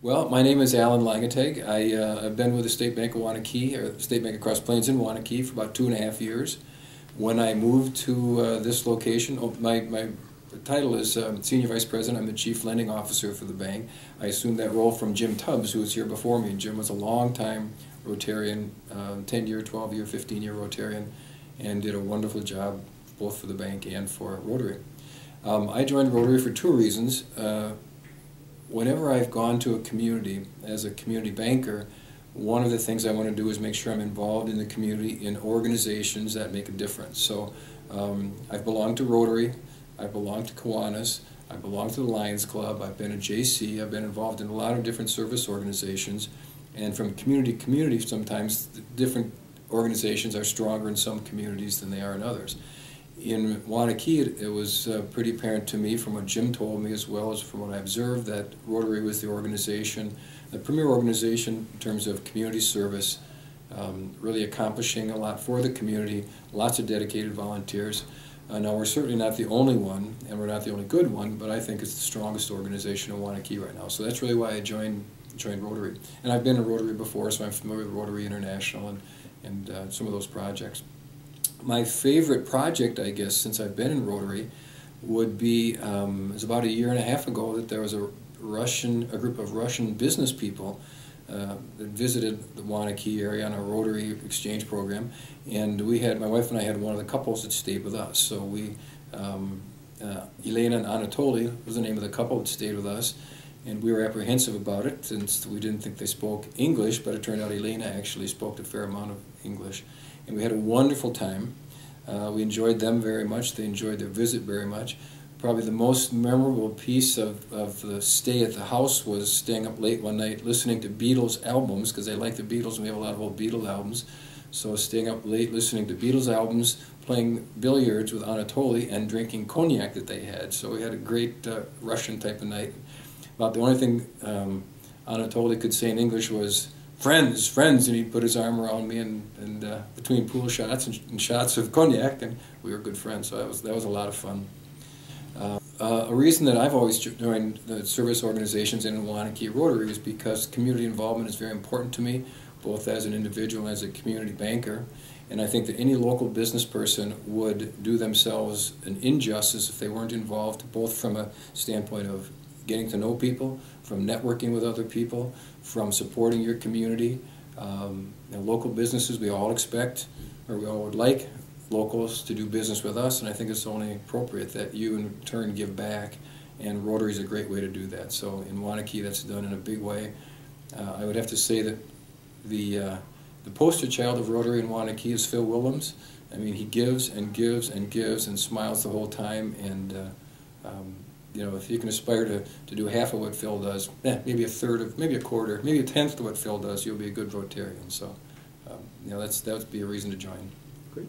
Well, my name is Alan Langeteg. I've been with the State Bank of Waunakee, or the State Bank of Cross Plains in Waunakee, for about 2.5 years. When I moved to this location, my title is Senior Vice President. I'm the Chief Lending Officer for the bank. I assumed that role from Jim Tubbs, who was here before me. Jim was a long-time Rotarian, 10-year, 12-year, 15-year Rotarian, and did a wonderful job both for the bank and for Rotary. I joined Rotary for two reasons. Whenever I've gone to a community as a community banker, one of the things I want to do is make sure I'm involved in the community in organizations that make a difference. So I've belonged to Rotary, I've belonged to Kiwanis, I've belonged to the Lions Club, I've been a JC, I've been involved in a lot of different service organizations, and from community to community sometimes different organizations are stronger in some communities than they are in others. In Waunakee, it was pretty apparent to me from what Jim told me, as well as from what I observed, that Rotary was the organization, the premier organization in terms of community service, really accomplishing a lot for the community, lots of dedicated volunteers. Now, we're certainly not the only one, and we're not the only good one, but I think it's the strongest organization in Waunakee right now. So that's really why I joined Rotary. And I've been in Rotary before, so I'm familiar with Rotary International and some of those projects. My favorite project, I guess, since I've been in Rotary, would be, it was about 1.5 years ago that there was a group of Russian business people that visited the Waunakee area on a Rotary exchange program, and my wife and I had one of the couples that stayed with us. So Elena and Anatoly was the name of the couple that stayed with us, and we were apprehensive about it since we didn't think they spoke English, but it turned out Elena actually spoke a fair amount of English. And we had a wonderful time. We enjoyed them very much. They enjoyed their visit very much. Probably the most memorable piece of the stay at the house was staying up late one night listening to Beatles albums, because they like the Beatles and we have a lot of old Beatles albums. So staying up late listening to Beatles albums, playing billiards with Anatoly, and drinking cognac that they had. So we had a great Russian type of night. About the only thing Anatoly could say in English was, "Friends, friends," and he'd put his arm around me, and between pool shots and shots of cognac, and we were good friends. So that was a lot of fun. A reason that I've always joined the service organizations in Waunakee Rotary is because community involvement is very important to me, both as an individual and as a community banker. And I think that any local business person would do themselves an injustice if they weren't involved, both from a standpoint of getting to know people, from networking with other people, from supporting your community. Local businesses, we all expect, or we all would like locals to do business with us, and I think it's only appropriate that you in turn give back, and Rotary is a great way to do that. So in Waunakee, that's done in a big way. I would have to say that the poster child of Rotary in Waunakee is Phil Willems. I mean, he gives and gives and gives and smiles the whole time, and you know, if you can aspire to do half of what Phil does, maybe a third of, maybe a quarter, maybe a tenth of what Phil does, you'll be a good Rotarian. So, you know, that would be a reason to join. Great.